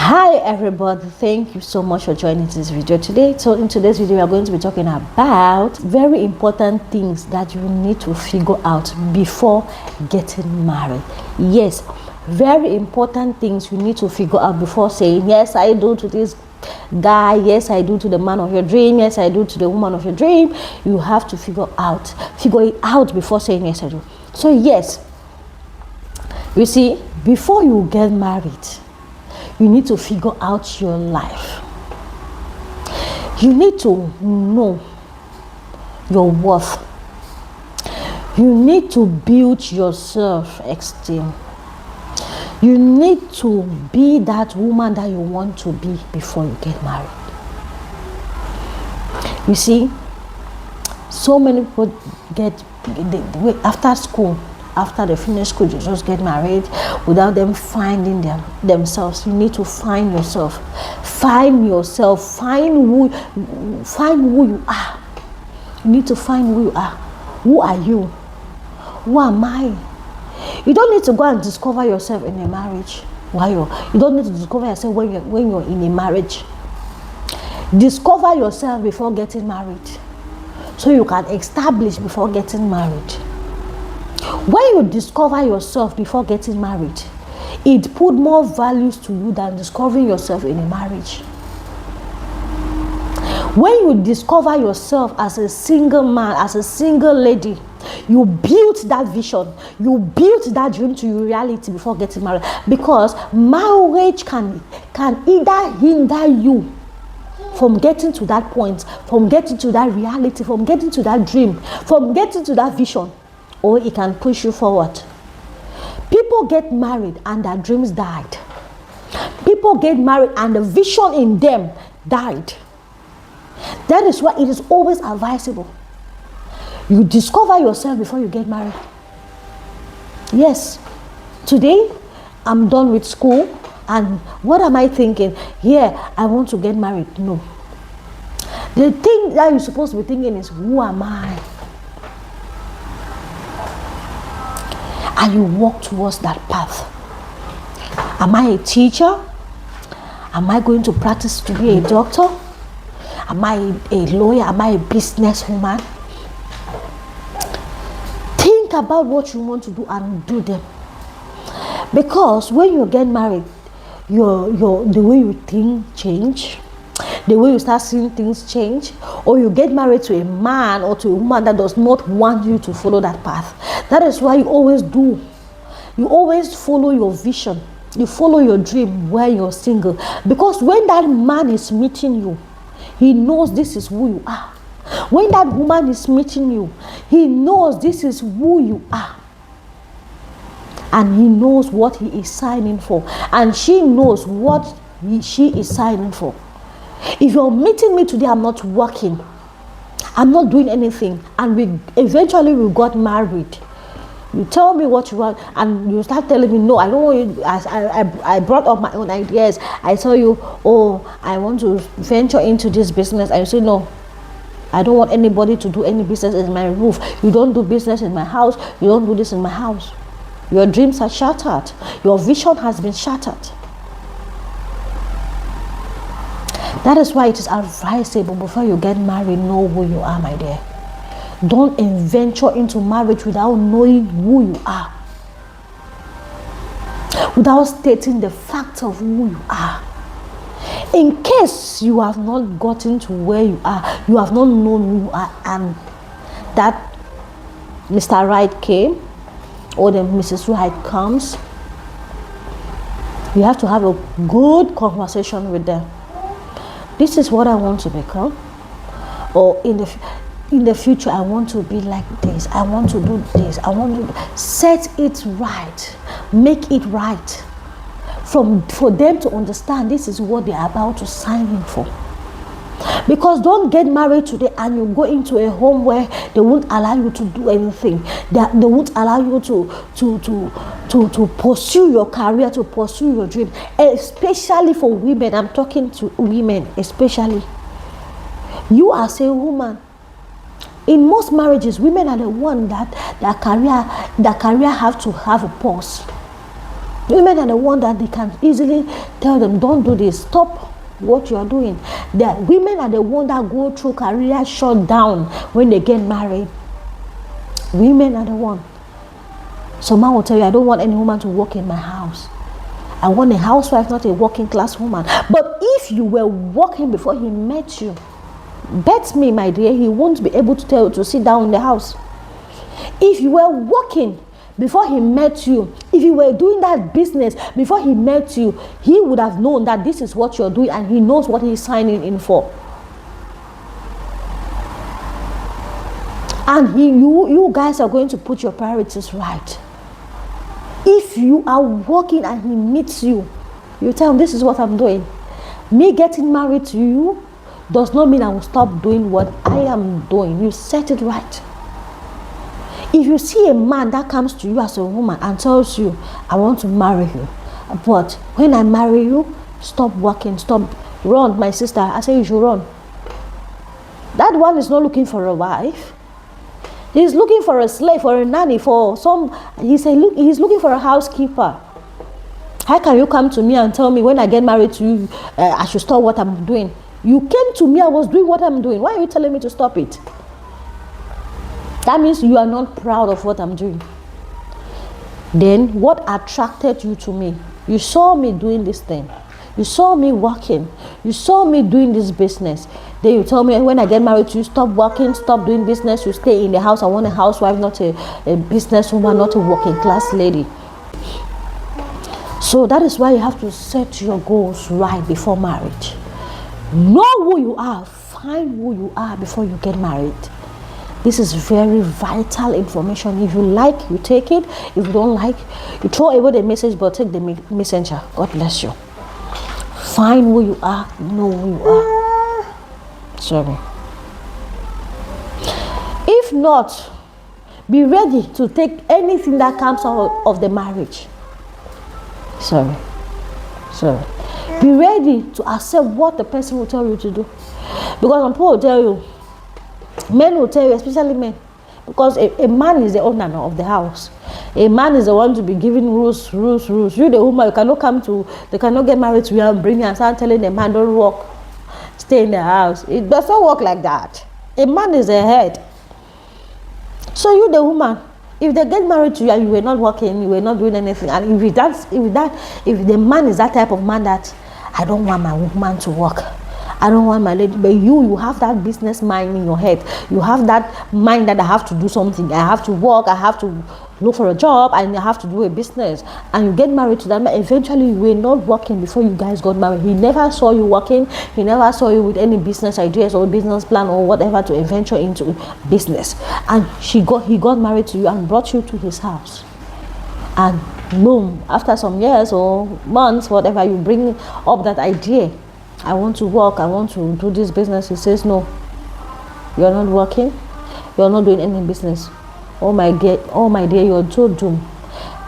Hi everybody, thank you so much for joining this video today. So in today's video we are going to be talking about very important things that you need to figure out before getting married. Yes, very important things you need to figure out before saying yes I do to this guy, yes I do to the man of your dream, yes I do to the woman of your dream. You have to figure it out before saying yes I do. So yes, you see, before you get married, you need to figure out your life. You need to know your worth. You need to build your self-esteem. You need to be that woman that you want to be before you get married. You see, so many people after school, after they finish school, they just get married without them finding themselves. You need to find yourself. Find yourself. Find who you are. You need to find who you are. Who are you? Who am I? You don't need to go and discover yourself in a marriage. You don't need to discover yourself when you're in a marriage. Discover yourself before getting married, so you can establish before getting married. When you discover yourself before getting married, it put more values to you than discovering yourself in a marriage. When you discover yourself as a single man, as a single lady, you built that vision, you built that dream to your reality before getting married. Because marriage can either hinder you from getting to that point, from getting to that reality, from getting to that dream, from getting to that vision, or it can push you forward. People get married and their dreams died. People get married and the vision in them died. That is why it is always advisable you discover yourself before you get married. Yes, today I'm done with school, and what am I thinking? Yeah, I want to get married. No. The thing that you're supposed to be thinking is, who am I? And you walk towards that path. Am I a teacher? Am I going to practice to be a doctor? Am I a lawyer? Am I a businesswoman? Think about what you want to do and do them. Because when you get married, the way you think change, the way you start seeing things change. Or you get married to a man or to a woman that does not want you to follow that path. That is why you always do. You always follow your vision. You follow your dream when you're single. Because when that man is meeting you, he knows this is who you are. When that woman is meeting you, he knows this is who you are. And he knows what he is signing for. And she knows what she is signing for. If you're meeting me today, I'm not working, I'm not doing anything, and we got married, you tell me what you want, and you start telling me, no, I don't want you. I brought up my own ideas. I tell you, oh, I want to venture into this business, and you say, no, I don't want anybody to do any business in my roof. You don't do business in my house. You don't do this in my house. Your dreams are shattered. Your vision has been shattered. That is why it is advisable before you get married, know who you are, my dear. Don't venture into marriage without knowing who you are. Without stating the fact of who you are. In case you have not gotten to where you are, you have not known who you are, and that Mr. Right came, or the Mrs. Right comes, you have to have a good conversation with them. This is what I want to become, or in the future I want to be like this. I want to do this. I want to set it right, make it right, for them to understand this is what they are about to sign in for. Because don't get married today and you go into a home where they won't allow you to do anything. They won't allow you to pursue your career, to pursue your dream. Especially for women. I'm talking to women, especially. You as a woman, in most marriages, women are the one that their career have to have a pause. Women are the one that they can easily tell them, don't do this, stop what you are doing. Women are the one that go through career shutdown when they get married. Women are the one. Some man will tell you, I don't want any woman to work in my house. I want a housewife, not a working class woman. But if you were working before he met you, bet me, my dear, he won't be able to tell you to sit down in the house. If you were working before he met you, if you were doing that business before he met you, he would have known that this is what you're doing and he knows what he's signing in for. And you guys are going to put your priorities right. If you are working and he meets you, you tell him, this is what I'm doing. Me getting married to you does not mean I will stop doing what I am doing. You set it right. If you see a man that comes to you as a woman and tells you, I want to marry you, but when I marry you, stop working, stop, run, my sister, I say you should run. That one is not looking for a wife. He's looking for a slave, for a nanny, for some, he's looking for a housekeeper. How can you come to me and tell me when I get married to you, I should stop what I'm doing? You came to me, I was doing what I'm doing. Why are you telling me to stop it? That means you are not proud of what I'm doing. Then what attracted you to me? You saw me doing this thing. You saw me working. You saw me doing this business. Then you tell me when I get married to you, stop working, stop doing business, you stay in the house. I want a housewife, not a businesswoman, not a working class lady. So that is why you have to set your goals right before marriage. Know who you are. Find who you are before you get married. This is very vital information. If you like, you take it. If you don't like, you throw away the message, but take the messenger. God bless you. Find who you are. Know who you are. Sorry. If not, be ready to take anything that comes out of the marriage. Sorry. Be ready to accept what the person will tell you to do. Because some people will tell you, men will tell you, especially men, because a man is the owner of the house. A man is the one to be giving rules. You, the woman, they cannot get married to you and bring you and start telling the man, don't work, stay in the house. It doesn't work like that. A man is the head. So you, the woman, if they get married to you and you were not working, you were not doing anything, and if the man is that type of man that, I don't want my woman to work, I don't want my lady, but you have that business mind in your head. You have that mind that I have to do something. I have to work. I have to look for a job, and I have to do a business. And you get married to that man. Eventually, you were not working before you guys got married. He never saw you working. He never saw you with any business ideas or business plan or whatever to venture into business. And he got married to you and brought you to his house. And boom, after some years or months, whatever, you bring up that idea. I want to work, I want to do this business. He says, no, you're not working, you're not doing any business. Oh my dear, you're so doomed.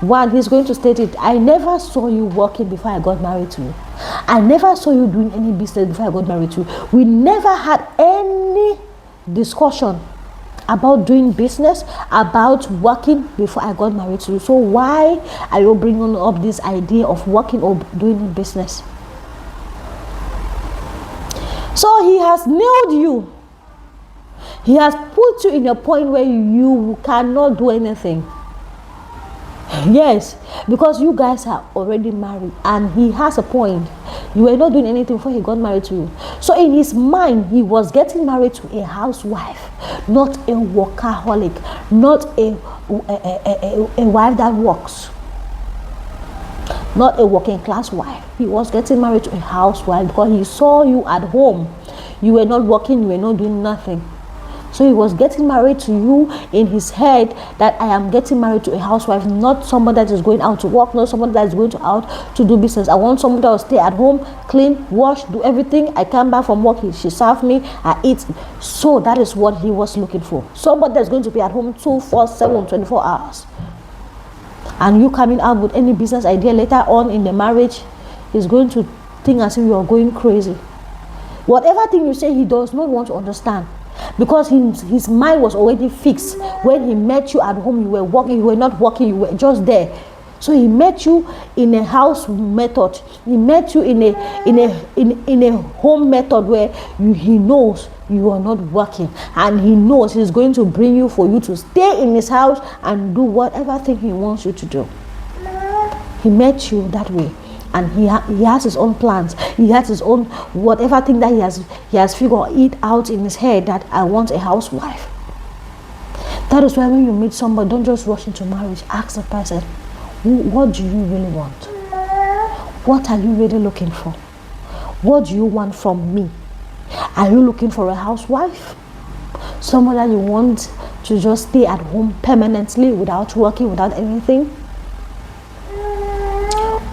One, he's going to state it, I never saw you working before I got married to you. I never saw you doing any business before I got married to you. We never had any discussion about doing business, about working before I got married to you. So why are you bringing up this idea of working or doing business? So he has nailed you. He has put you in a point where you cannot do anything. Yes, because you guys are already married and he has a point. You were not doing anything before he got married to you. So in his mind, he was getting married to a housewife, not a workaholic, not a wife that works. Not a working class wife. He was getting married to a housewife because he saw you at home. You were not working, you were not doing nothing. So he was getting married to you in his head that I am getting married to a housewife, not someone that is going out to work, not someone that is going out to do business. I want someone that will stay at home, clean, wash, do everything. I come back from work, she serves me, I eat. So that is what he was looking for. Somebody that's going to be at home 2-4-7, 24 hours. And you coming out with any business idea later on in the marriage, he's going to think as if you are going crazy. Whatever thing you say, he does not want to understand. Because his mind was already fixed. When he met you at home, you were working, you were not working, you were just there. So he met you in a house method. He met you in a home method where he knows you are not working, and he knows he's going to bring you for you to stay in his house and do whatever thing he wants you to do. He met you that way, and he has his own plans. He has his own whatever thing that he has figured it out in his head, that I want a housewife. That is why when you meet somebody, don't just rush into marriage. Ask the person, what do you really want? What are you really looking for? What do you want from me? Are you looking for a housewife? Someone that you want to just stay at home permanently without working, without anything?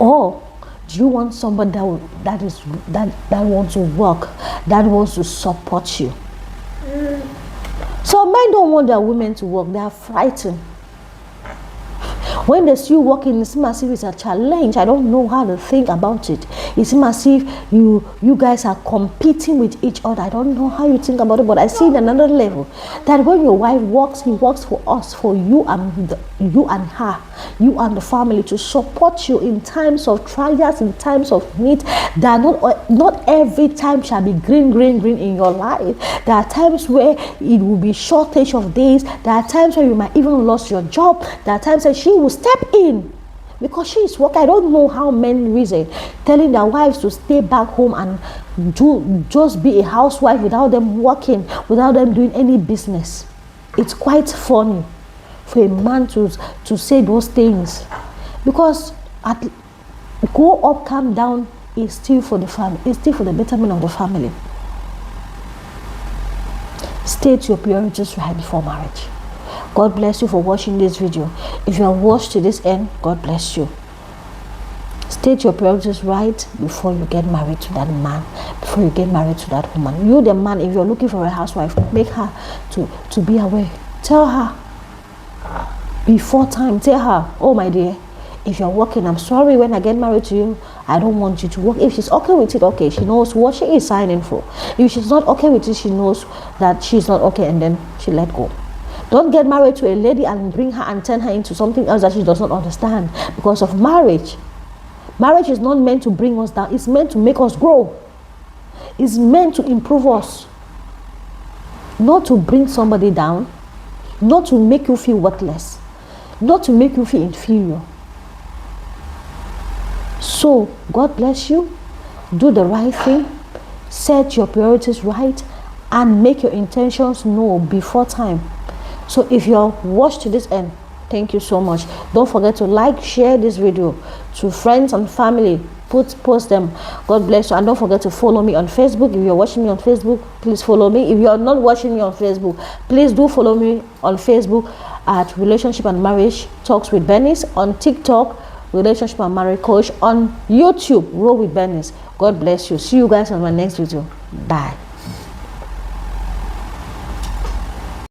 Or do you want somebody that wants to work, that wants to support you? So men don't want their women to work. They are frightened. When they see you working, it seems as if it's a challenge. I don't know how to think about it. It seems as if you guys are competing with each other. I don't know how you think about it, but I see it another level. That when your wife works, he works for us, for you and her, you and the family, to support you in times of trials, in times of need. That not every time shall be green in your life. There are times where it will be shortage of days. There are times where you might even lose your job. There are times that she will step in because she is working. I don't know how men reason, telling their wives to stay back home and just be a housewife without them working, without them doing any business. It's quite funny for a man to say those things, because go up, come down is still for the family. It's still for the betterment of the family. State your priorities right before marriage. God bless you for watching this video. If you have watched to this end, God bless you. State your priorities right before you get married to that man, before you get married to that woman. You, the man, if you're looking for a housewife, make her to be aware. Tell her before time. Tell her, oh my dear, if you're working, I'm sorry, when I get married to you, I don't want you to work. If she's okay with it, okay, she knows what she is signing for. If she's not okay with it, she knows that she's not okay, and then she let go. Don't get married to a lady and bring her and turn her into something else that she does not understand because of marriage. Marriage is not meant to bring us down. It's meant to make us grow. It's meant to improve us. Not to bring somebody down. Not to make you feel worthless. Not to make you feel inferior. So, God bless you. Do the right thing. Set your priorities right. And make your intentions known before time. So if you have watched to this end, thank you so much. Don't forget to like, share this video to friends and family. Post them. God bless you. And don't forget to follow me on Facebook. If you're watching me on Facebook, please follow me. If you're not watching me on Facebook, please do follow me on Facebook at Relationship and Marriage Talks with Bernice. On TikTok, Relationship and Marriage Coach. On YouTube, Roll with Bernice. God bless you. See you guys on my next video. Bye.